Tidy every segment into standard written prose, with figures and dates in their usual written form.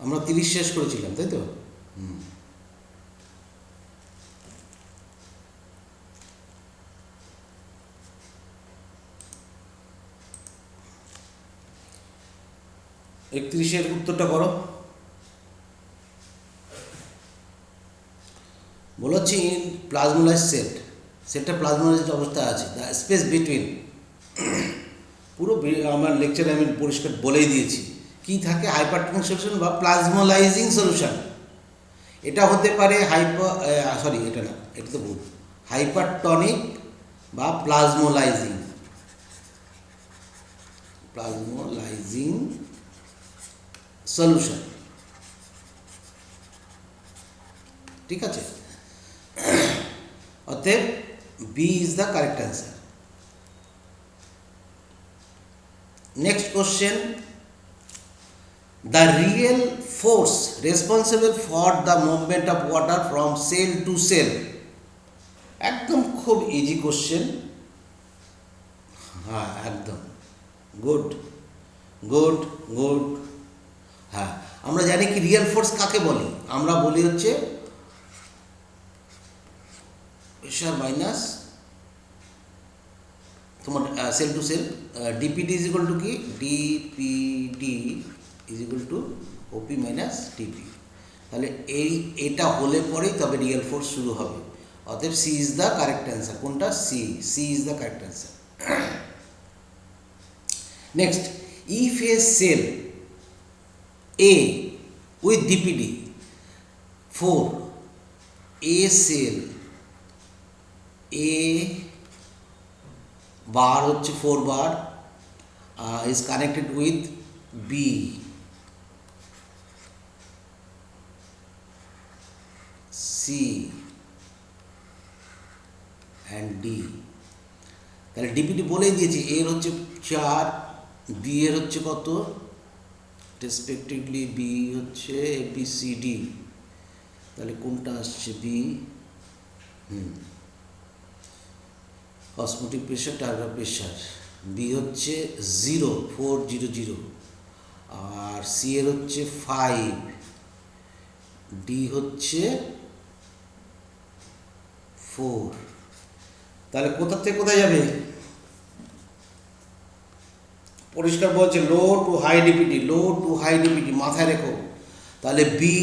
আমরা 30 শেষ করেছিলাম, তাই তো? 31-এর উত্তরটা করো। বলেছি প্লাজমোলাইজ সেটটা প্লাজমোলাইজ অবস্থায় আছে, দ্য স্পেস বিটুইন, পুরো আমার লেকচারে আমি পরিষ্কার বলেই দিয়েছি কি থাকে, হাইপারটনিক সলিউশন বা প্লাজমোলাইজিং সলিউশন। এটা হতে পারে এটা না, এটা তো ভুল, হাইপারটনিক বা প্লাজমোলাইজিং সলিউশন, ঠিক আছে? অতএব B is the correct answer. Next question, the real force responsible for the movement of water from cell to cell, একদম খুব ইজি কোশ্চেন। হ্যাঁ, একদম গুড গুড গুড। হ্যাঁ, আমরা জানি কি রিয়েল ফোর্স কাকে বলি? আমরা বলি হচ্ছে প্রেশার মাইনাস তোমার cell to cell, DPD is equal to কি, DPD is equal to OP minus TP. তাহলে এটা হলে পরেই তবে রিয়েল ফোর্স শুরু হবে। অতএব C is the correct answer. কোনটা? C is the correct answer. Next, if a cell A with DPD 4, a cell A bar হচ্ছে 4 bar, is connected with B, C and D. তাহলে DPD বলেই দিয়েছি, এর হচ্ছে 4, বি এর হচ্ছে কত, রেসপেক্টিভলি বি হচ্ছে ABCD। তাহলে কোনটা আসছে? B. Osmotic pressure, turgor pressure. B হচ্ছে 0, 400, আর সি এর হচ্ছে 5, ডি হচ্ছে 4। তাহলে কোথা থেকে কোথায় যাবে? পরিষ্কার বলছে low to high DPD, low to high DPD, মাথায় রেখো। তাহলে বি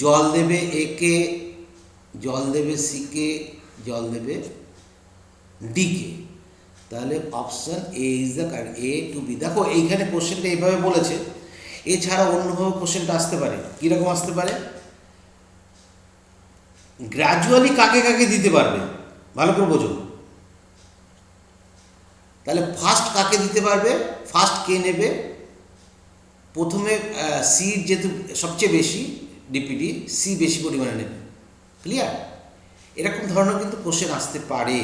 জল দেবে একে, জল দেবে সিকে, জল দেবে ডিকে। তাহলে option A is the correct, A to B. দেখো এইখানে কোশ্চেনটা এইভাবে বলেছে, এছাড়া অন্যভাবে কোশ্চেনটা আসতে পারে। কীরকম আসতে পারে? গ্র্যাজুয়ালি কাকে কাকে দিতে পারবে, ভালো করে বোঝো। তাহলে ফার্স্ট কাকে দিতে পারবে, ফার্স্ট কে নেবে? প্রথমে সি যেহেতু সবচেয়ে বেশি ডিপিডি, সি বেশি পরিমাণে নেবে। ক্লিয়ার? এরকম ধরনের কিন্তু কোশ্চেন আসতে পারে।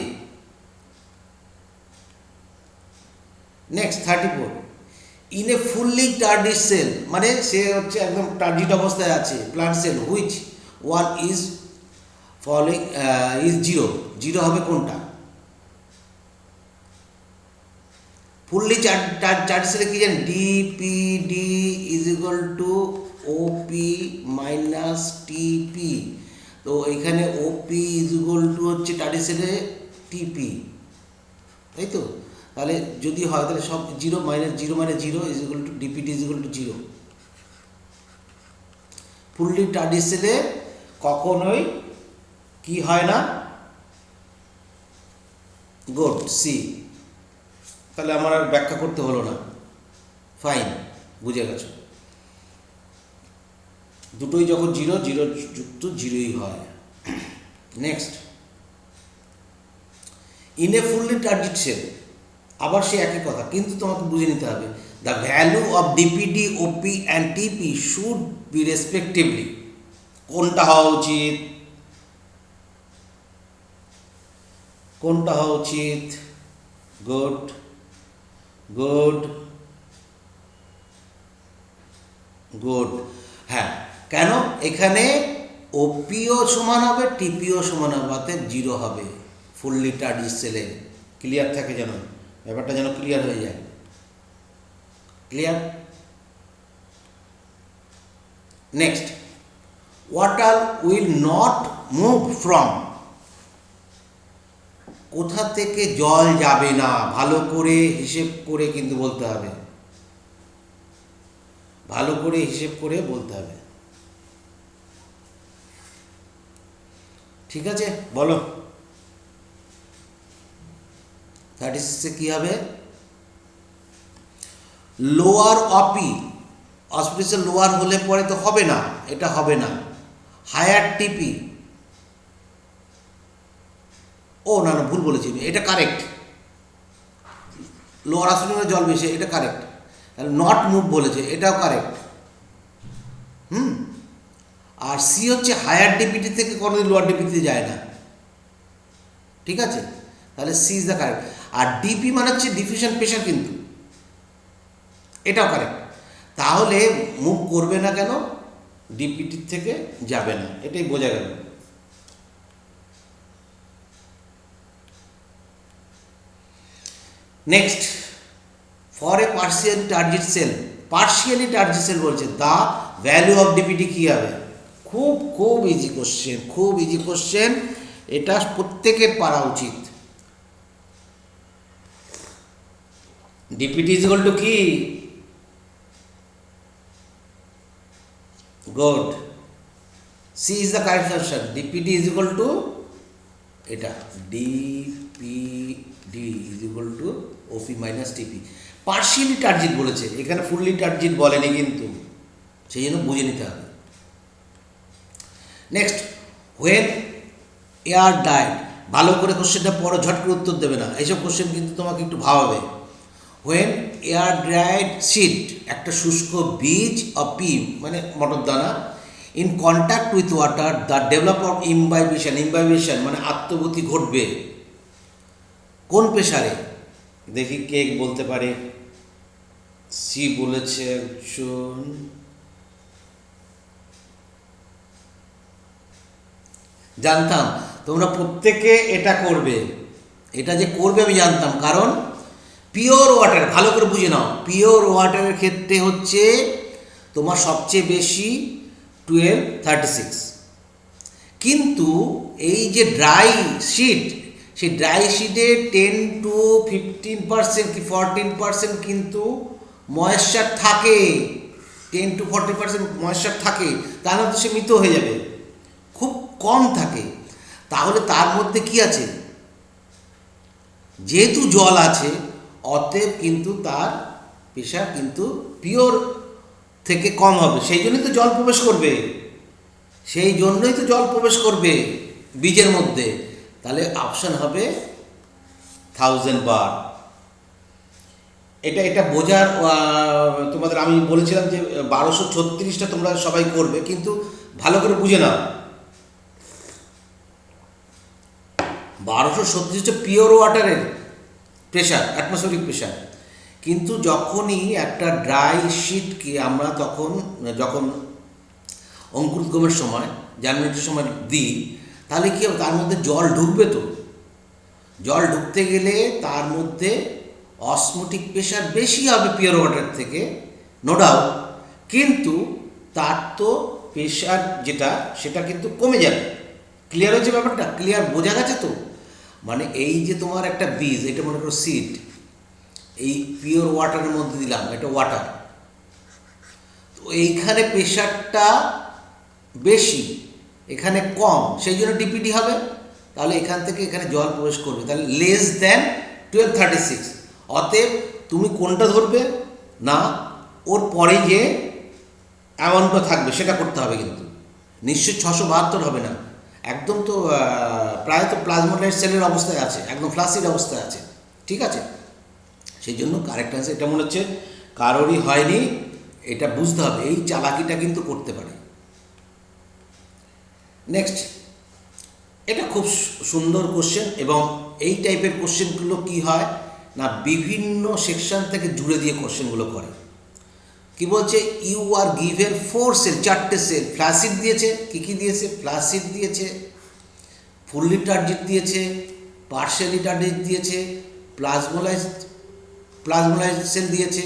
Next 34, in a fully turgid cell, মানে সে হচ্ছে একদম টার্জিড অবস্থায় আছে, plant cell, which one is following is 0, 0 হবে কোনটা? ফুললি চার্জ সেলে কি জানি, DPD is equal to OP minus TP. তো এখানে ওপি ইজ ইকুয়াল টু হচ্ছে টার্জ সেলে টিপি, তাই তো? তাহলে যদি হয় তাহলে সব 0 minus 0 is equal to DPD is equal to 0। Fully turgid সেলে কখনোই কি হয় না? Good, C. তাহলে আমার আর ব্যাখ্যা করতে হলো না, ফাইন, বুঝে গেছো। দুটোই যখন 0 যুক্ত 0ই হয়। Next, in a fully turgid cell, আবার সে একই কথা, কিন্তু তোমাকে বুঝে নিতে হবে the value of DPD, OP and TP should be respectively. কোনটা হওয়া উচিত? কোনটা হওয়া উচিত? Good good good. হ্যাঁ, কেন? এখানে ওপিও সমান হবে, টিপিও সমান হবে, অর্থাৎ 0 হবে ফুললি টার্জিড সেলে। ক্লিয়ার থাকে যেন, ব্যাপারটা যেন ক্লিয়ার হয়ে যায়। Clear? Next, water will not move from, কোথা থেকে জল যাবে না, ভালো করে হিসেব করে কিন্তু বলতে হবে, ভালো করে হিসেব করে বলতে হবে। ঠিক আছে, বলো 36 কি হবে? লোয়ার অপি, অসপিসের লোয়ার হলে পরে তো হবে না, এটা হবে না। হায়ার টিপি, ও না না ভুল বলেছি, এটা কারেক্ট, লোয়ার অসপিসের জল বেশি, এটা কারেক্ট। নট মুভ বলেছে, এটাও কারেক্ট। আর সি হচ্ছে হায়ার ডিপিটি থেকে কোনোদিন লোয়ার ডিপিতে যায় না, ঠিক আছে, তাহলে সি ইজ দ্য কারেক্ট। আর ডিপি মানে হচ্ছে ডিফিউশন প্রেশার, কিন্তু এটাও কারেক্ট। তাহলে মুভ করবে না কেন? ডিপিটির থেকে যাবে না, এটাই বোঝা গেল। Next, for a partially target cell, partially target cell বলছে, দ্য ভ্যালু অফ ডিপিটি কী হবে? খুব খুব ইজি কোশ্চেন, খুব ইজি কোশ্চেন, এটা প্রত্যেকের পারা উচিত। ডিপিটি ইজ ইকুয়াল টু কি? Good, C is the correct option. DPT is equal to এটা, DPD is equal to OP minus TP. Partially turgid বলেছে, এখানে ফুললি টার্জিট বলেনি, কিন্তু সেই জন্য বুঝে নিতে হবে। নেক্সট, হোয়েন এয়ার ডায়েট, ভালো করে কোশ্চেনটা পড়ো, ঝট করে উত্তর দেবে না, এইসব কোশ্চেন কিন্তু তোমাকে একটু ভাবাবে। হোয়েন এয়ার ড্রাইড সিড, একটা শুষ্ক বীজ অফ পি মানে মটর দানা, in contact with water the develop of imbibition, imbibition মানে আত্মগতি ঘটবে কোন প্রেসারে? দেখি কে বলতে পারে। সি বলেছে একজন, জানতাম তোমরা প্রত্যেকে এটা করবে, এটা যে করবে আমি জানতাম, কারণ পিওর ওয়াটার, ভালো করে বুঝে নাও, পিওর ওয়াটারের ক্ষেত্রে হচ্ছে তোমার সবচেয়ে বেশি 1236, কিন্তু এই যে ড্রাই শিট, সেই ড্রাই শিটে 10 to 15% কি 14% কিন্তু ময়েশ্চার থাকে, 10 to 40% ময়েশ্চার থাকে, তাহলে তো সে মৃত হয়ে যাবে, খুব কম থাকে। তাহলে তার মধ্যে কি আছে? যেহেতু জল আছে, অতএব কিন্তু তার প্রেশার কিন্তু পিওর থেকে কম হবে, সেই জন্যই তো জল প্রবেশ করবে, সেই জন্যই তো জল প্রবেশ করবে বীজের মধ্যে। তাহলে অপশান হবে 1000 বার। এটা বোঝার তোমাদের আমি বলেছিলাম যে 1236টা তোমরা সবাই করবে, কিন্তু ভালো করে বুঝে নাও, 1236 হচ্ছে পিওর ওয়াটারের প্রেশার, অ্যাটমসফিয়ারিক প্রেশার। কিন্তু যখনই একটা ড্রাই শিটকে আমরা যখন অঙ্কুরোদ্গমের সময়, জার্মিনেটের সময় দিই, তাহলে কী হবে? তার মধ্যে জল ঢুকবে, তো জল ঢুকতে গেলে তার মধ্যে অসমোটিক প্রেশার বেশি হবে পিওর ওয়াটার থেকে, নো ডাউট, কিন্তু তার তো প্রেশার যেটা সেটা কিন্তু কমে যাবে। ক্লিয়ার হয়েছে ব্যাপারটা? ক্লিয়ার বোঝা গেছে তো? মানে এই যে তোমার একটা বীজ, এটা মনে করো সিড, এই পিওর ওয়াটারের মধ্যে দিলাম, এটা ওয়াটার, তো এইখানে প্রেশারটা বেশি, এখানে কম, সেই জন্য ডিপিডি হবে। তাহলে এখান থেকে এখানে জল প্রবেশ করবে, তাহলে লেস দ্যান 1236। অতএব তুমি কোনটা ধরবে না, ওর পরে যে অ্যামাউন্টটা থাকবে সেটা করতে হবে, কিন্তু নিশ্চয়ই 672 হবে না, একদম তো প্রায় তো প্লাজমোলাইট সেলের অবস্থায় আছে, একদম ফ্লাসিড অবস্থায় আছে, ঠিক আছে। সেই জন্য কারেক্ট অ্যান্সার এটা মনে হচ্ছে কারোরই হয়নি, এটা বুঝতে হবে, এই চালাকিটা কিন্তু করতে পারে। নেক্সট, এটা খুব সুন্দর কোশ্চেন, এবং এই টাইপের কোশ্চেনগুলো কি হয় না, বিভিন্ন সেকশন থেকে জুড়ে দিয়ে কোশ্চেনগুলো করে। কি বলছে? ইউ আর গিভেন 4 সেল, 4টে সেল, ফ্লাসিড দিয়েছে, কী দিয়েছে? ফ্লাসিড দিয়েছে, ফুললি টার্জিট দিয়েছে, পার্শিয়ালি টার্জিট দিয়েছে, প্লাজমোলাইজড সেল দিয়েছে,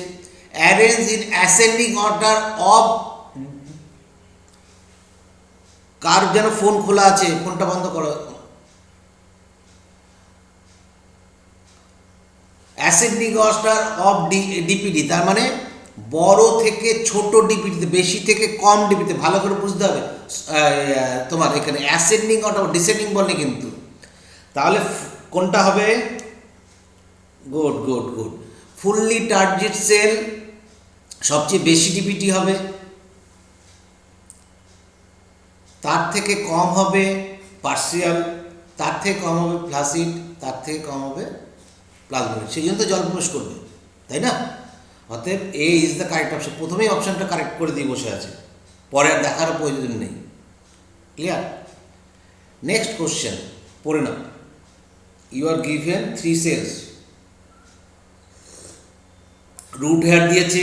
arrange in ascending order of কার যেন ফোন খোলা আছে, ফোনটা বন্ধ করো। অ্যাসেন্ডিং অর্ডার অফ ডিপিডি, তার মানে বড় থেকে ছোট ডিপিডিতে, বেশি থেকে কম ডিপিতে, ভালো করে বুঝতে হবে। তোমার এখানে অ্যাসেন্ডিং অর্ডার, ডিসেন্ডিং বলনি কিন্তু। তাহলে কোনটা হবে? Good good good, fully turgid cell সবচেয়ে বেশি ডিপিটি হবে, তার থেকে কম হবে পার্সিয়াল, তার থেকে কম হবে ফ্লাসিড, তার থেকে কম হবে প্লাজমোনিক। সেই জন্য তো জল প্রবেশ করবে, তাই না? অতএব এ ইজ দ্য কারেক্ট অপশন। প্রথমেই অপশানটা কারেক্ট করে দিয়ে বসে আছে, পরে আর দেখারও প্রয়োজন নেই। ক্লিয়ার? নেক্সট কোশ্চেন পড়ে নাও। You are given 3 cells, root hair দিয়েছে,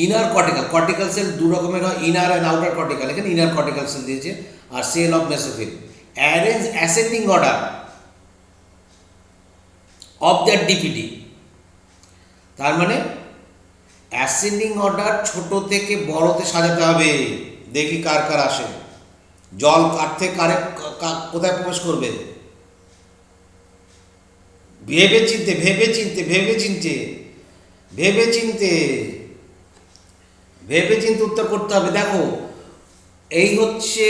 ইনার কর্টিক্যাল, কর্টিক্যাল সেল দু রকমের হয়, ইনার অ্যান্ড আউটার কর্টিক্যাল, এখানে ইনার কর্টিক্যাল সেল দিয়েছে, আর cell of mesophyll. Arrange ascending order of that DPD, তার মানে অ্যাসেন্ডিং অর্ডার ছোট থেকে বড়তে সাজাতে হবে। দেখি কার কার আসে। জল কার থেকে কারে কোথায় প্রবেশ করবে? ভেবে চিনতে ভেবে চিনতে ভেবে চিনতে ভেবে চিনতে ভেবে চিনতে উত্তর করতে হবে। দেখো, এই হচ্ছে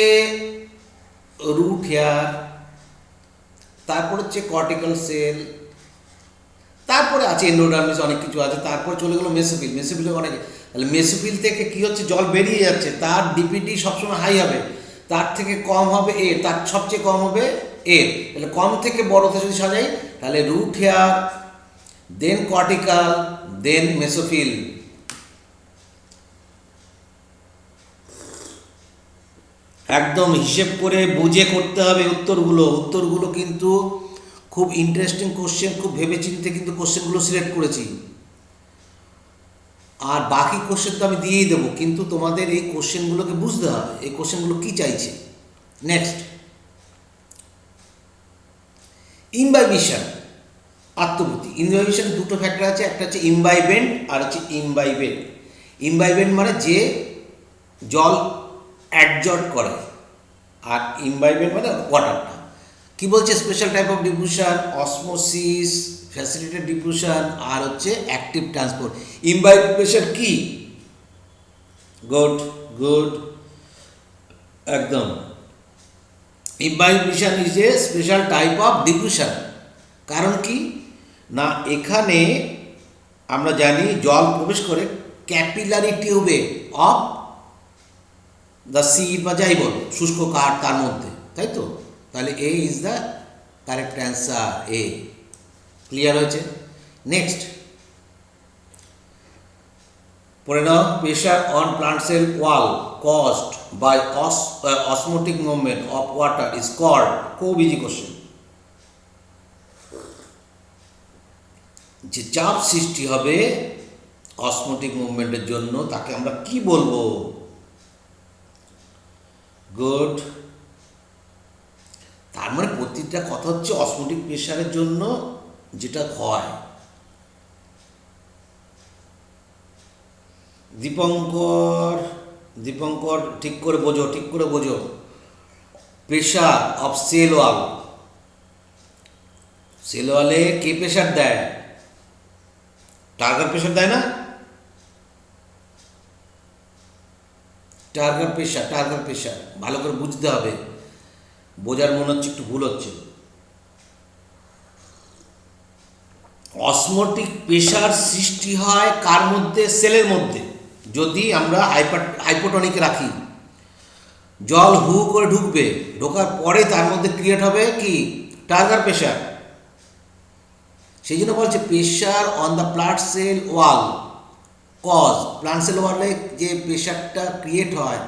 রুট হেয়ার, তারপর হচ্ছে কর্টিক্যাল সেল, তারপরে আছে এন্ডোডার্মিস, অনেক কিছু আছে, তারপর চলে গেলো মেসোফিল। মেসোফিলে অনেক, তাহলে মেসোফিল থেকে কি হচ্ছে, জল বেরিয়ে যাচ্ছে, তার ডিপিডি সবসময় হাই হবে, তার থেকে কম হবে এ, তার সবচেয়ে কম হবে এ। তাহলে কম থেকে বড়তে যদি সাজাই, তাহলে রুট হেয়ার, দেন কর্টিক্যাল, দেন মেসোফিল। একদম হিসেব করে বুঝে করতে হবে উত্তরগুলো। উত্তরগুলো কিন্তু খুব ইন্টারেস্টিং কোশ্চেন, খুব ভেবেচিন্তে কিন্তু কোশ্চেনগুলো সিলেক্ট করেছি। আর বাকি কোশ্চেন তো আমি দিয়েই দেবো, কিন্তু তোমাদের এই কোশ্চেনগুলোকে বুঝতে হবে, এই কোশ্চেনগুলো কী চাইছে। Next, imbibition, আত্মভূতি। ইমবাইবিশনে দুটো ফ্যাক্টর আছে, একটা হচ্ছে ইমবাইবেন্ট আর হচ্ছে ইমবাইবেন্ট। ইমবাইবেন্ট মানে যে জল অ্যাডজর্ব করে, আর ইমবাইবেন্ট মানে ওয়াটারটা। কি বলছে? Special type of diffusion, osmosis, facilitated diffusion, আর হচ্ছে অ্যাক্টিভ ট্রান্সপোর্ট। ইমবাইবেশন কি? গুড গুড, একদম। Imbibition is a special type of diffusion. কারণ কি না, এখানে আমরা জানি জল প্রবেশ করে ক্যাপিলারি টিউবে অফ দ্য সি, বা যাই বল, শুষ্ক কাঠ তার মধ্যে, তাই তো? তাহলে A is the correct answer, A. Clear হয়েছে? নেক্সট পড়ে নাও। Pressure on plant cell wall caused by osmotic movement of water is called, খুব ইজি কোশ্চেন। যে চাপ সৃষ্টি হবে অসমোটিক মুভমেন্টের জন্য, তাকে আমরা কি বলবো? গুড। তার মানে প্রতিটা কথা হচ্ছে অসমোটিক প্রেশারের জন্য যেটা হয়। দীপঙ্কর ঠিক করে বোঝো, ঠিক করে বোঝো। Pressure of cell wall, cell ওয়ালে কে প্রেশার দেয়? টার্গার প্রেশার দেয় না? টার্গার প্রেশার ভালো করে বুঝতে হবে, বোঝার মনে হচ্ছে একটু ভুল হচ্ছে। অসমোটিক প্রেশার সৃষ্টি হয় কার মধ্যে? সেলের মধ্যে। যদি আমরা হাইপোটনিক রাখি, জল হু করে ঢুকবে, ঢোকার পরে তার মধ্যে ক্রিয়েট হবে কি? Turgor pressure. সেই জন্য বলছে pressure on the plant cell wall cause, plant cell ওয়ালে যে প্রেশারটা ক্রিয়েট হয়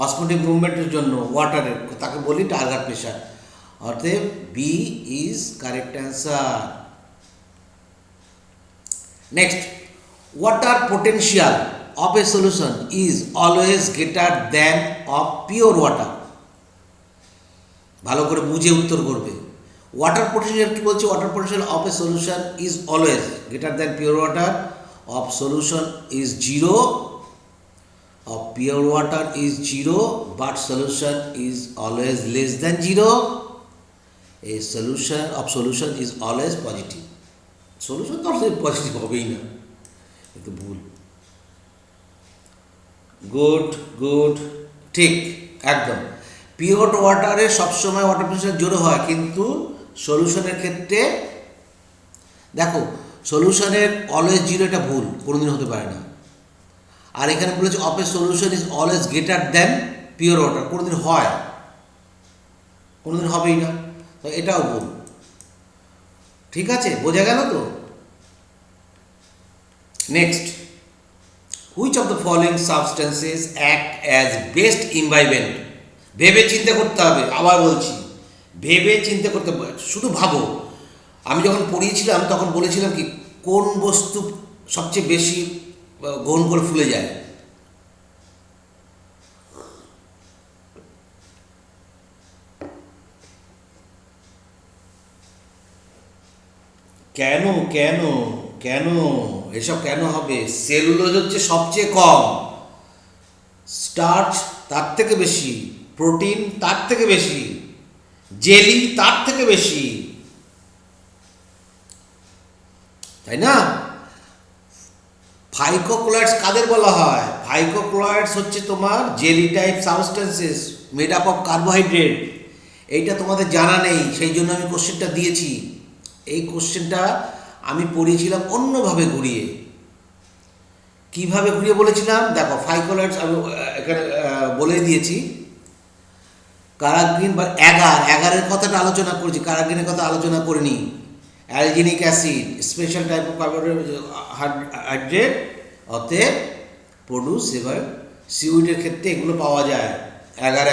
অসমোটিক মুভমেন্টের জন্য ওয়াটারের, তাকে বলি টার্গার প্রেশার। অতএব B is correct answer. Next, water potential of a solution is always greater than of pure water. ভালো করে বুঝে উত্তর করবে। ওয়াটার পোটেনশিয়াল কি বলছে? Water potential of a solution is always greater than pure water of solution is 0 of pure water is 0 but solution is always less than 0, a solution of solution is always positive. Solution তো always positive হবেই না, এটা ভুল। Good good, ঠিক একদম। Pure ওয়াটারে সবসময় water pressure জোরে হয়, কিন্তু সলিউশনের ক্ষেত্রে দেখো সলিউশনের অলওয়েজ 0 এটা ভুল, কোনোদিন হতে পারে না। আর এখানে বলেছে of a solution is always greater than pure water, কোনোদিন হয়, কোনোদিন হবেই না, তো এটাও ভুল। ঠিক আছে, বোঝা গেল তো? Next, which of the following substances act as best imbibant? ভেবে চিন্তা করতে হবে, আবার বলছি ভেবে চিন্তা করতে হবে, শুধু ভাবো। আমি যখন পড়িয়েছিলাম তখন বলেছিলাম কি কোন বস্তু সবচেয়ে বেশি গ্রহণ করে ফুলে যায়? কেন কেন কেন এসব কেন হবে? সেলুলোজ হচ্ছে সবচেয়ে কম, স্টার্চ তার থেকে বেশি, প্রোটিন তার থেকে বেশি, জেলি তার থেকে বেশি, তাই না? ফাইকোক্লোরাইডস কাদের বলা হয়? ফাইকোক্লোরাইডস হচ্ছে তোমার jelly type substances made up of carbohydrate. এইটা তোমাদের জানা নেই, সেই জন্য আমি কোশ্চেনটা দিয়েছি। এই কোশ্চেনটা আমি পড়িয়েছিলাম অন্যভাবে ঘুরিয়ে। কিভাবে ঘুরিয়ে বলেছিলাম দেখো, ফাইকোক্লোরাইডস আমি এখানে বলে দিয়েছি। কারাগ্রিন বা অ্যাগারের কথাটা আলোচনা করেছি, কারাগ্রিনের কথা আলোচনা করিনি। Alginic acid special type of carbohydrate, অতএব প্রোডিউস এবার সিউইডের ক্ষেত্রে এগুলো পাওয়া যায়, অ্যাগার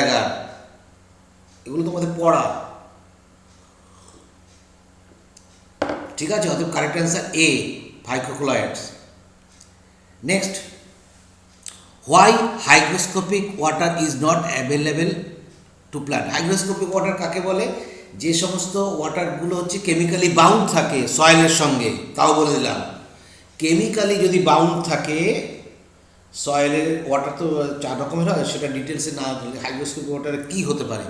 এগুলো তোমাদের পড়া। ঠিক আছে, অতএব correct answer A, phycocolloids. Next, why hygroscopic water is not available to plant? Hygroscopic water কাকে বলে? যে সমস্ত ওয়াটারগুলো হচ্ছে কেমিক্যালি বাউন্ড থাকে সয়েলের সঙ্গে। তাও বলে দিলাম, কেমিক্যালি যদি বাউন্ড থাকে সয়েলের ওয়াটার তো 4 রকমের হয়, সেটা ডিটেলসে না বলে হাইগ্রোস্কোপিক ওয়াটারে কী হতে পারে?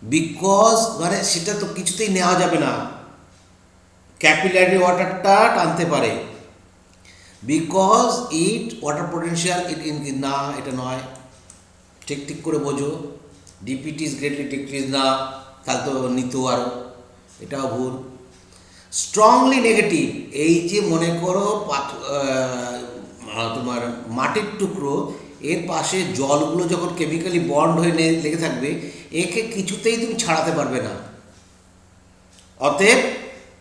বিকজ মানে সেটা তো কিছুতেই নেওয়া যাবে না, ক্যাপিলারি ওয়াটারটা টানতে পারে, বিকজ ইট ওয়াটার পোটেনশিয়াল ইট না, এটা নয়। ঠিক করে বোঝো। ডিপিটি ইজ গ্রেটলি ডিক্রিজ না, তাহলে তো নিত আরও, এটাও ভুল। স্ট্রংলি নেগেটিভ, এই যে মনে করো তোমার মাটির টুকরো, এর পাশে জলগুলো যখন কেমিক্যালি বন্ড হয়ে লেগে থাকবে, একে কিছুতেই তুমি ছাড়াতে পারবে না, অতএব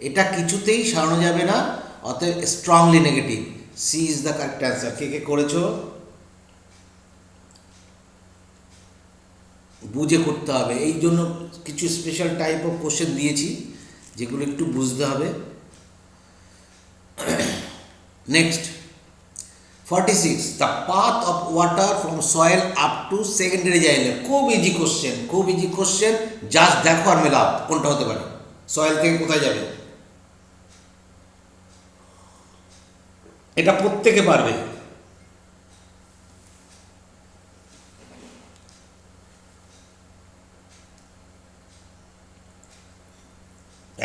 এটা কিছুতেই সারানো যাবে না, অতএব strongly negative. C is the correct answer. কে করেছো বুঝে করতে হবে, এই জন্য কিছু স্পেশাল টাইপ অফ কোশ্চেন দিয়েছি যেগুলো একটু বুঝতে হবে। Next, 46, the path of water from soil up to secondary xylem. খুব ইজি কোশ্চেন, জাস্ট দেখো আর মেলাও কোনটা হতে পারে। সয়েল থেকে কোথায় যাবে এটা প্রত্যেকে পারবে।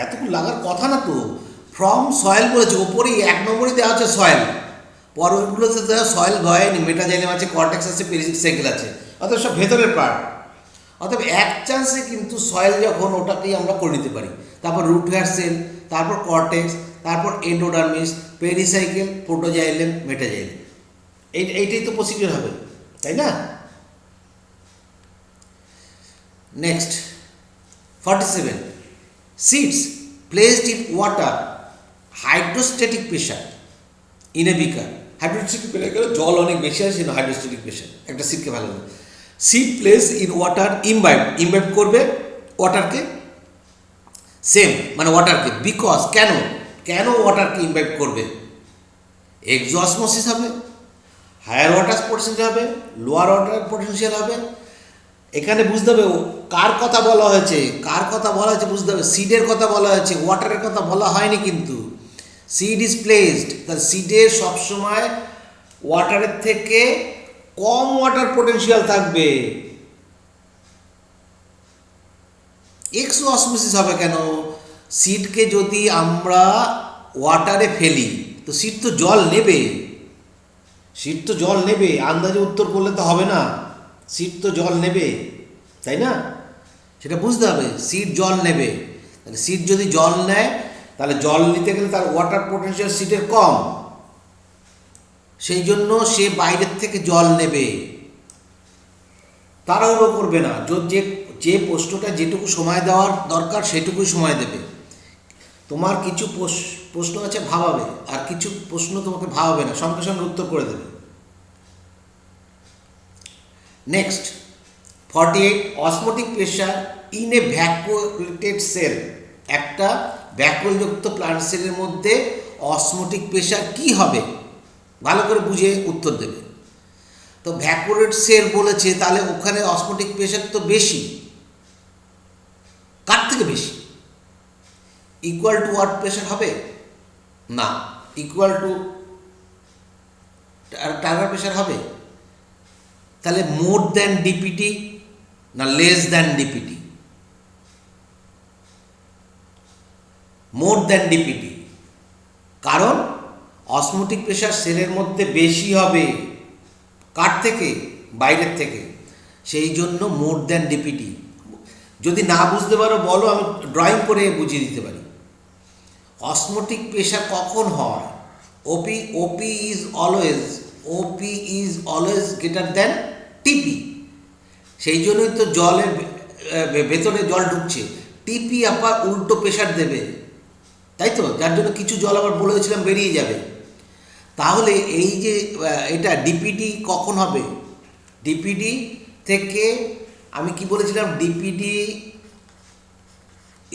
এতক্ষণ লাগার কথা না তো। ফ্রম সয়েল বলেছে, ওপরেই 1 নম্বরই দেওয়া হচ্ছে সয়েল, পরগুলোতে দেওয়া সয়েল হয়নি, মেটাজাইলেম আছে, কর্টেক্স আছে, পেরিজিক সাইকেল আছে, অর্থাৎ সব ভেতরের পার্ট। অর্থাৎ এক চান্সে কিন্তু সয়েল যখন ওটাকেই আমরা করে নিতে পারি, তারপর রুট হেয়ার সেল, তারপর কর্টেক্স, তারপর এন্ডোডার্মিস, পেরিসাইকেল, প্রোটোজাইলেম, মেটাজাইলেম, এইটাই তো প্রসিডিওর হবে, তাই না? Next, 47, seeds placed in water hydrostatic pressure in a beaker. Hydrostatic pressure জল অনেক বেশি আছে, হাইড্রোস্ট্যাটিক প্রেশার। একটা সিডকে ভালো লাগে, সিড প্লেস ইন ওয়াটার ইমবাইব করবে ওয়াটারকে, সেম মানে ওয়াটারকে, বিকজ কেন ওয়াটারকে ইমবাইব করবে? এক্সোসমোসিস হবে, হায়ার ওয়াটার পোটেনশিয়াল হবে, লোয়ার ওয়াটার পোটেনশিয়াল হবে। এখানে বুঝতে হবে কার কথা বলা হয়েছে, বুঝতে হবে। সিডের কথা বলা হয়েছে, ওয়াটারের কথা বলা হয়নি কিন্তু। সিড ইজ প্লেসড, সিডের সবসময় ওয়াটারের থেকে কম ওয়াটার পোটেনশিয়াল থাকবে। এক্সো অসমোসিস হবে কেন? সিডকে যদি আমরা ওয়াটারে ফেলি তো সিড তো জল নেবে, সিড তো জল নেবে, আন্দাজে উত্তর করলে তো হবে না, সিড তো জল নেবে, তাই না? সেটা বুঝতে হবে, সিড জল নেবে। তাহলে সিড যদি জল নেয় তাহলে জল নিতে গেলে তার ওয়াটার পোটেনশিয়াল সিডের কম, সেই জন্য সে বাইরের থেকে জল নেবে, তাড়াহুড়ো করবে না। যে প্রশ্নটা যেটুকু সময় দেওয়ার দরকার সেটুকুই সময় দেবে। তোমার কিছু প্রশ্ন আছে ভাবাবে, আর কিছু প্রশ্ন তোমাকে ভাবাবে না, সঙ্গে সঙ্গে উত্তর করে দেবে। Next 48, osmotic pressure in a vacuolated cell. একটা ভ্যাকুয়ালযুক্ত প্লান্ট সেলের মধ্যে অসমোটিক প্রেশার কি হবে, ভালো করে বুঝে উত্তর দেবে। তো ভ্যাকুয়ালেটেড সেল বলেছে, তাহলে ওখানে অসমোটিক প্রেশার তো বেশি। কার থেকে বেশি? ইকুয়াল টু ওয়াট প্রেশার হবে না, ইকুয়াল টু টার্গার প্রেশার হবে। তাহলে মোর দ্যান ডিপিটি না less than DPT? More than DPT, কারণ অসমোটিক প্রেশার সেলের মধ্যে বেশি হবে। কার থেকে? বাইরের থেকে, সেই জন্য মোর দ্যান ডিপিটি। যদি না বুঝতে পারো বলো, আমি ড্রয়িং করে বুঝিয়ে দিতে পারি। অসমোটিক প্রেশার কখন হয়? ওপি ইজ অলওয়েজ গ্রেটার দ্যান টিপি। সেই জন্যই তো জলের ভেতরে জল ঢুকছে, টিপি আবার উল্টো প্রেশার দেবে, তাই তো? যার জন্য কিছু জল আবার বলেছিলাম বেরিয়ে যাবে। তাহলে এই যে এটা ডিপিডি কখন হবে? ডিপিডি থেকে আমি কি বলেছিলাম? ডিপিডি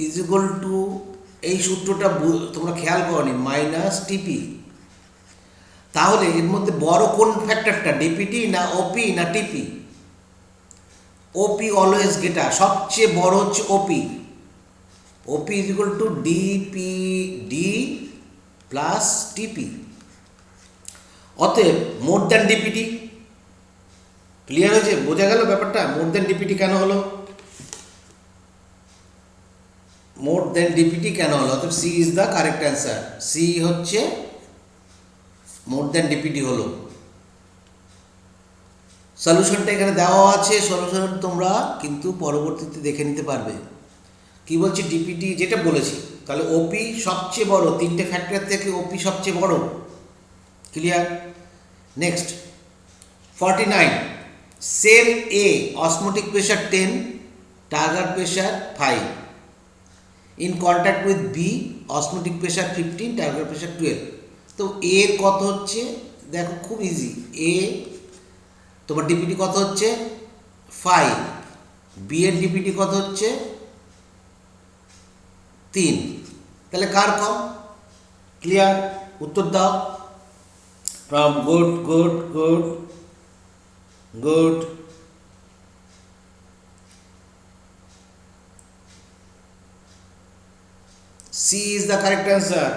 ইজ ইকুয়াল টু, এই সূত্রটা তোমরা খেয়াল করনি, মাইনাস টিপি। তাহলে এর মধ্যে বড় কোন ফ্যাক্টরটা, ডিপিডি না ওপি না টিপি? ওপি অলওয়েজ গ্রেটার, সবচেয়ে বড় হচ্ছে OP. OP is equal to DPD plus TP. অতএব মোর দ্যান ডিপিডি। ক্লিয়ার হয়েছে? বোঝা গেল ব্যাপারটা? মোর দ্যান ডিপিডি কেন হলো? মোর দ্যান ডিপিডি কেন হলো? অতএব C is the correct answer. C হচ্ছে মোর দ্যান ডিপিডি হলো। সলিউশনটা এখানে দেওয়া আছে, সলিউশন তোমরা কিন্তু পরবর্তীতে দেখে নিতে পারবে। কি বলছি? ডিপিডি যেটা বলেছি, তাহলে ওপি সবচেয়ে বড়, তিনটে ফ্যাক্টর থেকে ওপি সবচেয়ে বড়। Clear? Next 49, cell A osmotic pressure 10, turgor pressure 5, in contact with B osmotic pressure 15, turgor pressure 12। তো এর কত হচ্ছে? দেখো খুব ইজি। এ তোমার ডিপিটি কত হচ্ছে? 5। বি এর ডিপিটি কত হচ্ছে? 3। তাহলে কার কম? ক্লিয়ার? উত্তর দাও। From good good good good. C is the correct answer.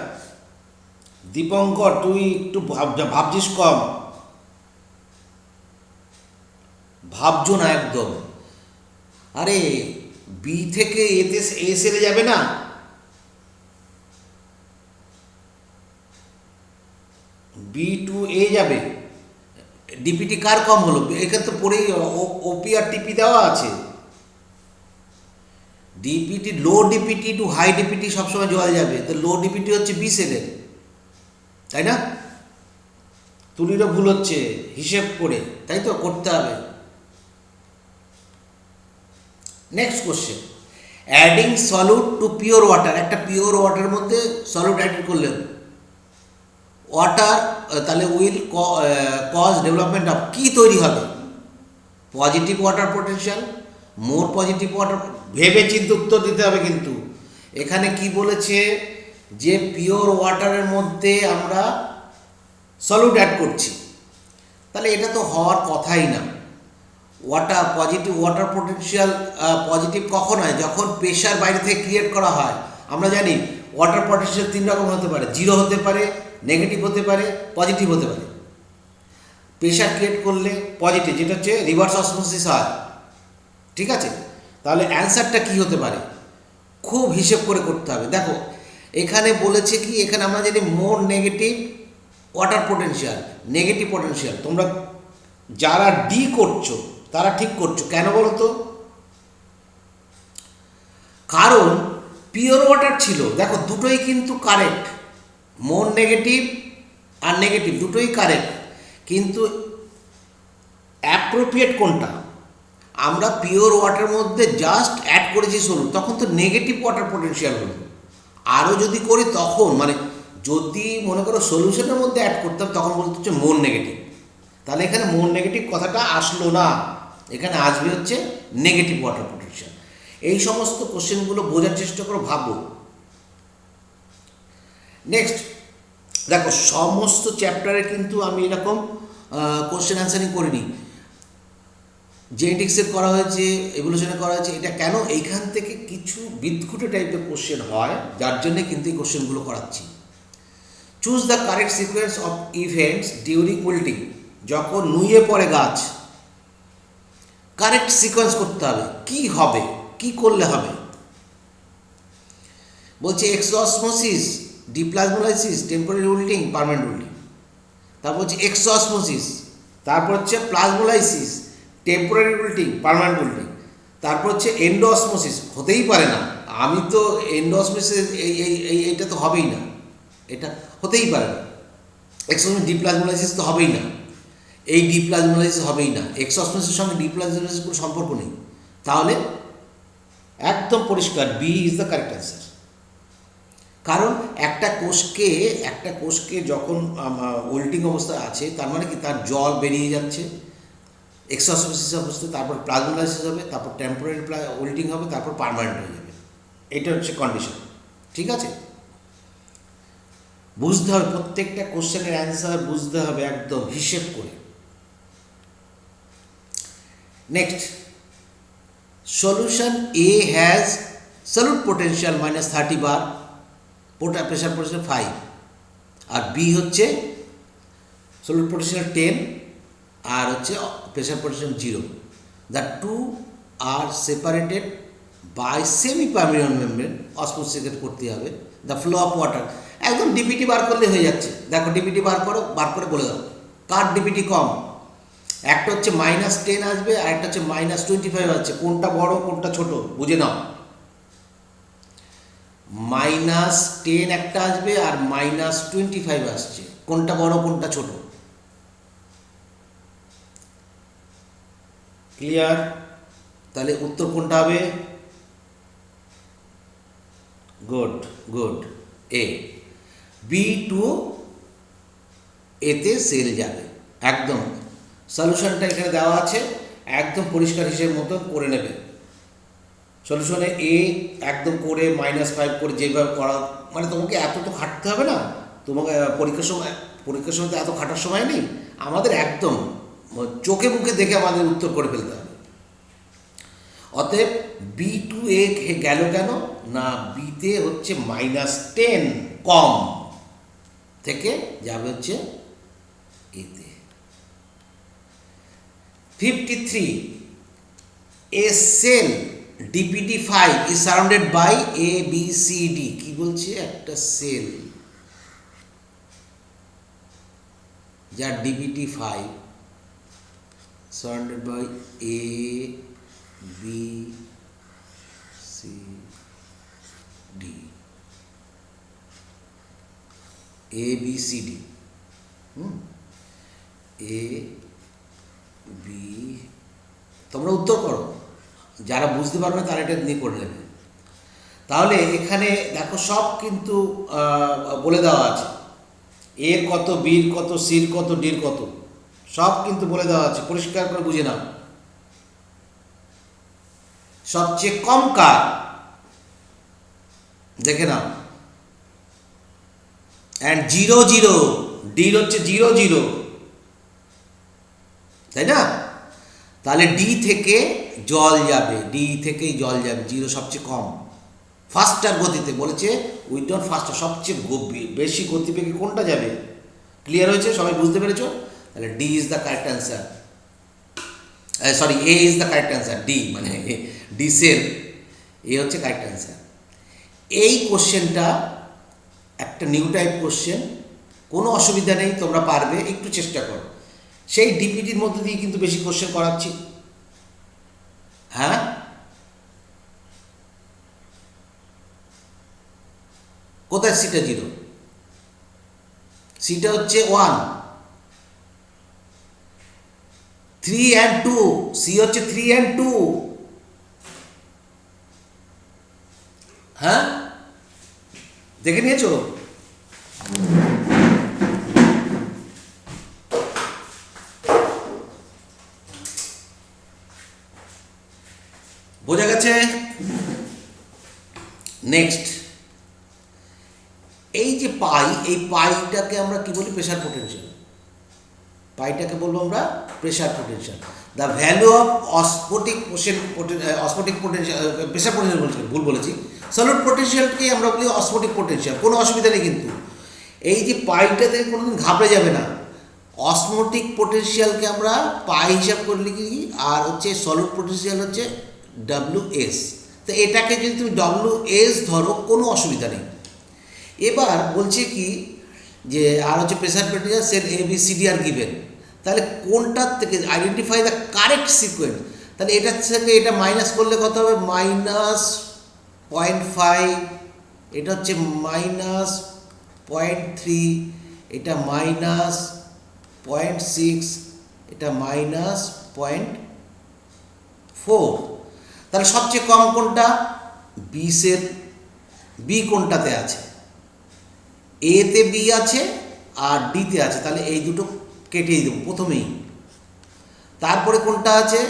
Dipankar, তুই একটু ভাবছিস কম, ভাবছো না একদম। আরে বি থেকে এতে এ সেলে যাবে না, বি টু এ যাবে। ডিপিটি কার কম হলো? এখানে তো পড়েই ওপি আর টিপি দেওয়া আছে। ডিপিটি, লো ডিপিটি টু হাই ডিপিটি সবসময় জল যাবে, তো লো ডিপিটি হচ্ছে বি সেলের, তাই না? তুলিরও ভুল হচ্ছে হিসেব করে, তাই তো? করতে হবে। Next question, adding solute to pure water. একটা পিওর ওয়াটারের মধ্যে সলিউট অ্যাড করলেন ওয়াটার, তাহলে উইল কজ ডেভেলপমেন্ট অফ, কি তৈরি হবে? Positive water potential, more positive water. ভেবে চিন্তে উত্তর দিতে হবে কিন্তু। এখানে কি বলেছে? যে পিওর ওয়াটারের মধ্যে আমরা সলিউট অ্যাড করছি, তাহলে এটা তো হওয়ার কথাই না। পজিটিভ ওয়াটার পোটেনশিয়াল পজিটিভ কখন হয়? যখন প্রেশার বাইরে থেকে ক্রিয়েট করা হয়। আমরা জানি ওয়াটার পোটেনশিয়াল 3 রকম হতে পারে, 0 হতে পারে, নেগেটিভ হতে পারে, পজিটিভ হতে পারে। প্রেশার ক্রিয়েট করলে পজিটিভ, যেটা হচ্ছে রিভার্স অসমোসিস হয়। ঠিক আছে, তাহলে অ্যান্সারটা কি হতে পারে, খুব হিসেব করে করতে হবে। দেখো এখানে বলেছে কি, এখানে আমরা জানি more negative water potential, negative potential. তোমরা যারা ডি করছো তারা ঠিক করছো, কেন বলো তো? কারণ পিওর ওয়াটার ছিল, দেখো দুটোই কিন্তু কারেক্ট, মোর নেগেটিভ আর নেগেটিভ দুটোই কারেক্ট, কিন্তু অ্যাপ্রোপ্রিয়েট কোনটা? আমরা পিওর ওয়াটারের মধ্যে জাস্ট অ্যাড করেছি সলুন, তখন তো নেগেটিভ ওয়াটার পোটেনশিয়াল হলো। আরও যদি করি তখন, মানে যদি মনে করো সলিউশনের মধ্যে অ্যাড করতাম তখন বলতে হচ্ছে মোর নেগেটিভ, তাহলে এখানে মোর নেগেটিভ কথাটা আসলো না, এখানে আসবে হচ্ছে নেগেটিভ ওয়াটার পোটেনশিয়াল। এই সমস্ত কোশ্চেনগুলো বোঝার চেষ্টা করো, ভাবো। নেক্সট দেখো, সমস্ত চ্যাপ্টারে কিন্তু আমি এরকম কোশ্চেন অ্যান্সারিং করিনি, জেনেটিক্সের করা হয়েছে, এভলিউশনে করা হয়েছে। এটা কেন? এইখান থেকে কিছু বিদঘুটে টাইপের কোশ্চেন হয়, যার জন্যে কিন্তু এই কোশ্চেনগুলো করাচ্ছি। Choose the correct sequence of events during wilting, যখন নুয়ে পড়ে গাছ, কারেক্ট সিকোয়েন্স করতে হবে, কি হবে, কি করলে হবে। বলছে এক্সোসমোসিস, ডিপ্লাজমোলাইসিস, টেম্পোরারি উইল্টিং, পার্মানেন্ট উইল্টিং। তারপর হচ্ছে এক্সোসমোসিস, তারপর হচ্ছে প্লাজমোলাইসিস, টেম্পোরারি উইল্টিং, পার্মানেন্ট উইল্টিং। তারপর হচ্ছে এন্ডোসমোসিস। হতেই পারে না, আমি তো এন্ডোসমোসিস এইটা তো হবেই না, এটা হতেই পারে না। এক্সোসমোসিস, ডিপ্লাজমোলাইসিস তো হবেই না, এই ডিপ্লাজমোলাইসিস হবেই না, এক্সোসমোসিসের সঙ্গে ডিপ্লাজমোলাইসিস কোনো সম্পর্ক নেই। তাহলে একদম পরিষ্কার B is the correct answer. কারণ একটা কোষকে যখন উইল্টিং অবস্থায় আছে, তার মানে কি তার জল বেরিয়ে যাচ্ছে, এক্সোসমোসিস অবস্থায়, তারপর প্লাজমোলাইসিস হবে, তারপর টেম্পোরারি উইল্টিং হবে, তারপর পার্মানেন্ট হয়ে যাবে। এটা হচ্ছে কন্ডিশন। ঠিক আছে, বুঝতে হবে প্রত্যেকটা কোশ্চেনের অ্যান্সার, বুঝতে হবে একদম হিসেব করে। Next, solution A has solute potential -30 bar, pressure potential 5, আর বি হচ্ছে সলিউট পোটেনশিয়াল 10 আর হচ্ছে pressure potential 0। The two are separated by semi permeable membrane, osmosis করতে হবে। দ্য ফ্লো অফ ওয়াটার, একদম ডিপিটি বার করলে হয়ে যাচ্ছে। দেখো ডিপিটি বার করো, বার করে বলে দাও কার ডিপিটি কম। একটা হচ্ছে -10 আসবে, আর একটা হচ্ছে -25 আসছে, কোনটা বড় কোনটা ছোট বুঝে নাও। -10 একটা আসবে আর -25 আসছে, কোনটা বড় কোনটা ছোট? ক্লিয়ার? তাহলে উত্তর কোনটা হবে? গুড গুড, এ। বি টু এতে সেল যাবে একদম। সলিউশনটা এখানে দেওয়া আছে, একদম পরিষ্কার হিসেবে মতন করে নেবে। সলিউশনে এ একদম করে -5 করে যেভাবে করা, মানে তোমাকে এত তো খাটতে হবে না, তোমাকে পরীক্ষার সময় তো এত খাটার সময় নেই আমাদের, একদম চোখে মুখে দেখে আমাদের উত্তর করে ফেলতে হবে। অতএব বি টু এ গেল কেন না, বিতে হচ্ছে -10 কম থেকে যাবে হচ্ছে এতে। 53, এ sell DPD5 is surrounded by A, B, C, D. কি বলছে? একটা সেল যার DPD5 surrounded by A, B, C, D. A, B, C, D. A, B, তোমরা উত্তর করো, যারা বুঝতে পারবে তারা এটা নিয়ে করে নেবে। তাহলে এখানে দেখো সব কিন্তু বলে দেওয়া আছে, এর কত, বির কত, সির কত, ডির কত, সব কিন্তু বলে দেওয়া আছে, পরিষ্কার করে বুঝে নাও। সবচেয়ে কম কার দেখে নাও, অ্যান্ড 0, 0, ডির হচ্ছে 0, 0, তাই না? তাহলে ডি থেকে জল যাবে, ডি থেকেই জল যাবে, 0 সবচেয়ে কম। ফাস্টার গতিতে বলেছে, উইথড্রন ফাস্টার, সবচেয়ে বেশি গতিবেগে কোনটা যাবে? ক্লিয়ার হয়েছে? সবাই বুঝতে পেরেছ? তাহলে D is the correct answer, sorry A is the correct answer, D মানে ডি সেল, এ হচ্ছে কারেক্ট অ্যান্সার। এই কোশ্চেনটা একটা নিউ টাইপ কোশ্চেন, কোনো অসুবিধা নেই, তোমরা পারবে, একটু চেষ্টা করো। সেই ডিপিটির মধ্যে দিয়ে কিন্তু বেশি কোশ্চেন করাচ্ছি। হ্যাঁ, কোথায় সিটা 0? সিটা হচ্ছে 1, 3 and 2, সি হচ্ছে 3 and 2। হ্যাঁ, দেখে নিয়েছো? বোঝা গেছে? নেক্সট, এই যে পাই, এই পাইটাকে আমরা কি বলি? Pressure potential. পাইটাকে বলবো আমরা pressure potential. The value of osmotic potential, pressure potential বলছি, ভুল বলেছি, সলিড পোটেনশিয়ালকে আমরা বলি অসমোটিক পোটেনশিয়াল। কোনো অসুবিধা নেই কিন্তু, এই যে পাইটাতে কোনোদিন ঘাবড়ে যাবে না। অসমোটিক পোটেনশিয়ালকে আমরা পাই হিসাব করে লিখি, আর হচ্ছে সলিড পোটেনশিয়াল হচ্ছে WS। তো এটাকে যদি তুমি WS ধরো, কোনো অসুবিধা নেই। এবার বলছে কি যে আর হচ্ছে প্রেসার পোটেনশিয়াল সেল ABCD আর গিভেন, তাহলে কোনটার থেকে আইডেন্টিফাই দ্য কারেক্ট সিকোয়েন্স। তাহলে এটার থেকে এটা মাইনাস করলে কত হবে? -0.5, এটা হচ্ছে -0.3, এটা -0.6, এটা -0.4। তাহলে সবচেয়ে কম কোনটা? B cell. বি কোনটাতে আছে? এতে বি আছে আর ডিতে আছে, তাহলে এই দুটো কেটেই দেবো প্রথমেই। তারপরে কোনটা আছে?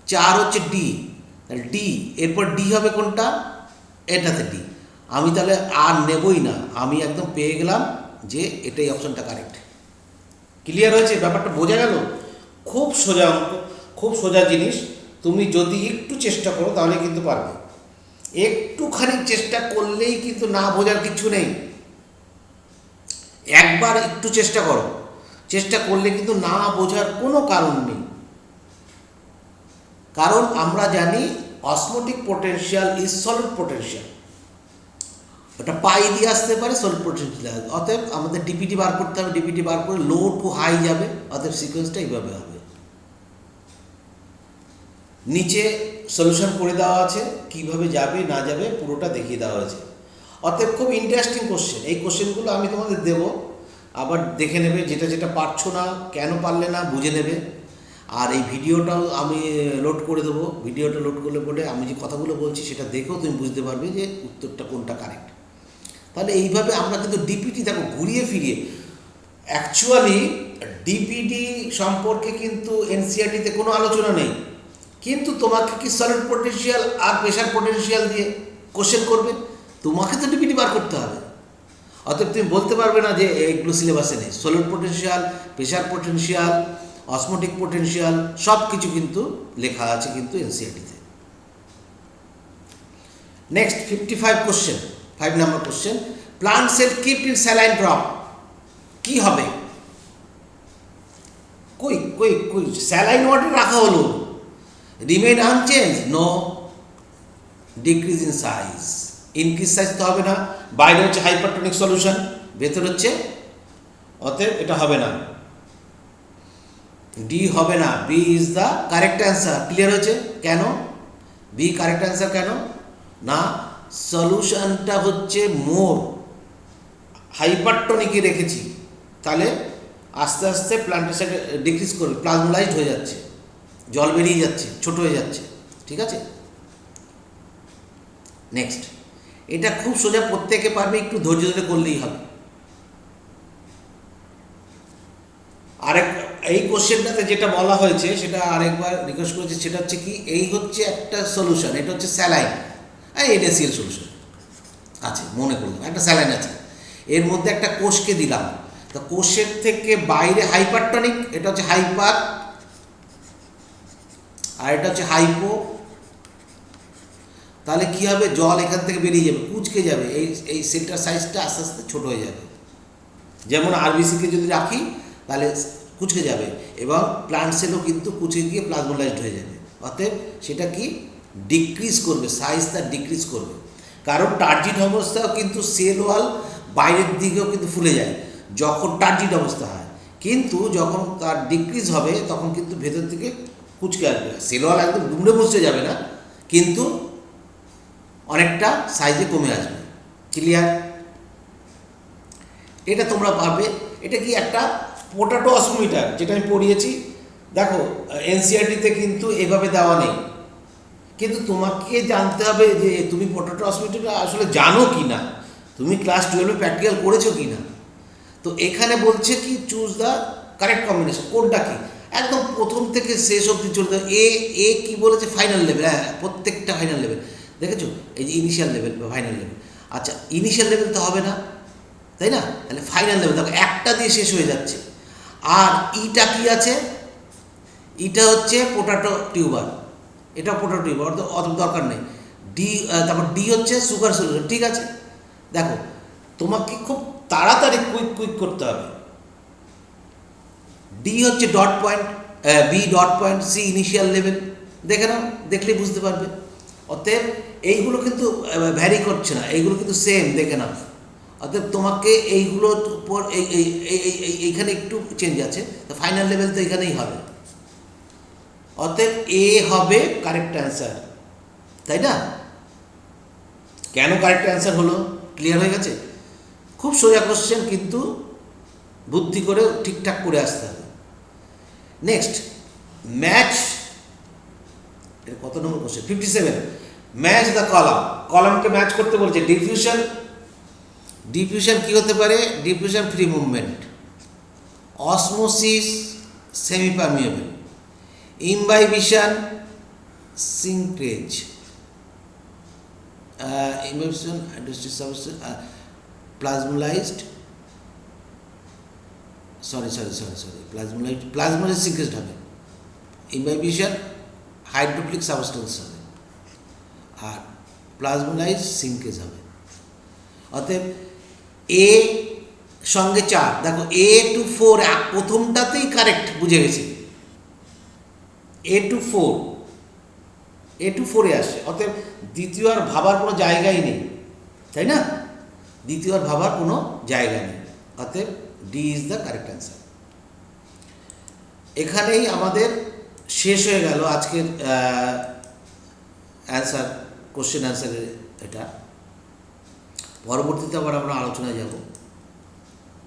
4 হচ্ছে ডি, তাহলে ডি, এরপর ডি হবে কোনটা? এটাতে ডি। আমি তাহলে আর নেবই না, আমি একদম পেয়ে গেলাম যে এটাই অপশনটা কারেক্ট। ক্লিয়ার হয়েছে? ব্যাপারটা বোঝা গেল? খুব সোজা অঙ্ক, খুব সোজা জিনিস। তুমি যদি একটু চেষ্টা করো তাহলে কিন্তু পারবে। একটুখানি চেষ্টা করলেই কিন্তু না বোঝার কিছু নেই। একবার একটু চেষ্টা করো, চেষ্টা করলে কিন্তু না বোঝার কোনো কারণ নেই। কারণ আমরা জানি osmotic potential is solid potential, ওটা পাই দিয়ে আসতে পারে, সলিড পোটেনশিয়াল। অতএব আমাদের ডিপিটি বার করতে হবে, ডিপিটি বার করে লো টু হাই যাবে, অতএব সিকোয়েন্সটা এইভাবে হবে। নিচে সলিউশন করে দেওয়া আছে, কিভাবে যাবে না যাবে পুরোটা দেখিয়ে দেওয়া হয়েছে। অতএব খুব ইন্টারেস্টিং কোশ্চেন। এই কোশ্চেনগুলো আমি তোমাদের দেব, আবার দেখে নেবে, যেটা যেটা পারছো না, কেন পারলে না বুঝে নেবে। আর এই ভিডিওটাও আমি লোড করে দেবো। ভিডিওটা লোড করলে পরে আমি যে কথাগুলো বলছি সেটা দেখেও তুমি বুঝতে পারবে যে উত্তরটা কোনটা কারেক্ট। তাহলে এইভাবে আমরা কিন্তু ডিপিটি দেখো ঘুরিয়ে ফিরিয়ে, অ্যাকচুয়ালি ডিপিটি সম্পর্কে কিন্তু এনসিইআরটিতে কোনো আলোচনা নেই, কিন্তু তোমাকে কি সলিড পোটেনশিয়াল আর প্রেসার পোটেনশিয়াল দিয়ে কোশ্চেন করবে, তোমাকে তো ডিপিটি বার করতে হবে। অতএব তুমি বলতে পারবে না যে এইগুলো সিলেবাসে নেই। Solid potential, pressure potential, osmotic potential সব কিছু কিন্তু লেখা আছে কিন্তু এনসিইআরটিতে। Next 55 question, 5 number question, plant cell kept in saline drop, কি হবে? কই কই কই স্যালাইন ওয়াটার রাখা হলো, remain unchange, no, decrease in size. Increase size তো হবে না, বাইরে হচ্ছে হাইপারটনিক সলিউশন, ভেতর হচ্ছে, অতএব এটা হবে না, ডি হবে না, B is the correct answer. Clear হয়েছে? কেন বি কারেক্ট অ্যান্সার? কেন না, সলিউশনটা হচ্ছে মোর হাইপারটনিকে রেখেছি, তাহলে আস্তে আস্তে প্লান্টের সাথে ডিক্রিজ করবে, প্লাজমোলাইজড হয়ে যাচ্ছে, জল বেরিয়ে যাচ্ছে, ছোট হয়ে যাচ্ছে। ঠিক আছে? নেক্সট, এটা খুব সোজা, প্রত্যেকে পারবে, একটু ধৈর্য ধরে করলেই হবে। আরেক এই কোশ্চেনটাতে যেটা বলা হয়েছে সেটা আরেকবার রিকোয়েস্ট করেছে, সেটা হচ্ছে কি, এই হচ্ছে একটা সলিউশন, এটা হচ্ছে স্যালাইন, NaCl সলিউশন আছে, মনে করলাম একটা স্যালাইন আছে, এর মধ্যে একটা কোষকে দিলাম, তো কোষের থেকে বাইরে হাইপারটনিক, এটা হচ্ছে হাইপার, আর এটা হচ্ছে হাইপো। তাহলে কি হবে? জল এখান থেকে বেরিয়ে যাবে, কুচকে যাবে, এই সেলটার সাইজটা আস্তে আস্তে ছোট হয়ে যাবে। যেমন আরবিসিকে যদি রাখি তাহলে কুচকে যাবে এবং প্লান্ট সেলও কিন্তু কুচকে গিয়ে প্লাজমোলাইজড হয়ে যাবে। অতএব সেটা কি ডিক্রিজ করবে, সাইজ তার ডিক্রিজ করবে। কারণ টার্জিড অবস্থাও কিন্তু সেল ওয়াল বাইরের দিকেও কিন্তু ফুলে যায় যখন টার্জিড অবস্থা হয়, কিন্তু যখন তার ডিক্রিজ হবে তখন কিন্তু ভেতর থেকে কুচকে আসবে। সেল ওয়াল একদম দুমড়ে মুচড়ে যাবে না, কিন্তু অনেকটা সাইজে কমে আসবে। ক্লিয়ার? এটা তোমরা পারবে। এটা কি একটা পোটাটো অসমোমিটার, যেটা আমি পড়িয়েছি। দেখো এনসিইআরটিতে কিন্তু এভাবে দেওয়া নেই, কিন্তু তোমাকে জানতে হবে যে তুমি পোটাটো অসমোমিটারটা আসলে জানো কি না, তুমি ক্লাস 12-এ প্র্যাকটিক্যাল করেছো কি না। তো এখানে বলছে কি চুজ দ্য কারেক্ট কম্বিনেশন, কোনটা কি একদম প্রথম থেকে শেষ অবধি চলতে। এ কি বলেছে? Final level. হ্যাঁ, প্রত্যেকটা ফাইনাল লেভেল দেখেছো, এই যে ইনিশিয়াল লেভেল বা ফাইনাল লেভেল। আচ্ছা, ইনিশিয়াল লেভেল তো হবে না, তাই না? তাহলে ফাইনাল লেভেল দেখো একটা দিয়ে শেষ হয়ে যাচ্ছে। আর ইটা কি আছে? ইটা হচ্ছে পোটাটো টিউবার, এটা পোটাটো টিউবার, অত দরকার নেই। ডি, তারপর ডি হচ্ছে সুগার সলিউশন। ঠিক আছে, দেখো তোমাকে খুব তাড়াতাড়ি কুইক করতে হবে। ডি হচ্ছে dot point, B dot point, C initial level. দেখে নাও, দেখলেই বুঝতে পারবে। অতএব এইগুলো কিন্তু ভ্যারি করছে না, এইগুলো কিন্তু সেম, দেখে নাও। অতএব তোমাকে এইগুলোর উপর এইখানে একটু চেঞ্জ আছে, তো ফাইনাল লেভেল তো এখানেই হবে। অতএব এ হবে কারেক্ট অ্যান্সার, তাই না? কেন কারেক্ট অ্যান্সার হলো? ক্লিয়ার হয়ে গেছে? খুব সোজা কোশ্চেন, কিন্তু বুদ্ধি করে ঠিকঠাক করে আসতে হবে। নেক্সট, ম্যাচ, এর কত নম্বর কোশ্চেন? 57। ম্যাচ দ্য কলাম, কলামকে ম্যাচ করতে বলছে। ডিফিউশন, ডিফিউশন কি হতে পারে? Diffusion free movement, osmosis semipermeable, imbibition shrinkage, imbibition plasmolysed, sorry plasmolysed shrinkage হবে। ইমবাইবিশন হাইড্রোফিলিক সাবস্টেন্স হবে, আর প্লাজমোলাইজ সিঙ্কেজ হবে। অতএব এ সঙ্গে 4, দেখো এ টু 4 প্রথমটাতেই কারেক্ট, বুঝে গেছি। এ টু 4 আসে। অতএব দ্বিতীয় আর ভাবার কোনো জায়গাই নেই, তাই না? দ্বিতীয় আর ভাবার কোনো জায়গা নেই। অতএব D is the correct answer. এখানেই আমাদের শেষ হয়ে গেল আজকের অ্যান্সার, কোশ্চেন অ্যান্সারের এটা। পরবর্তীতে আবার আমরা আলোচনায় যাব।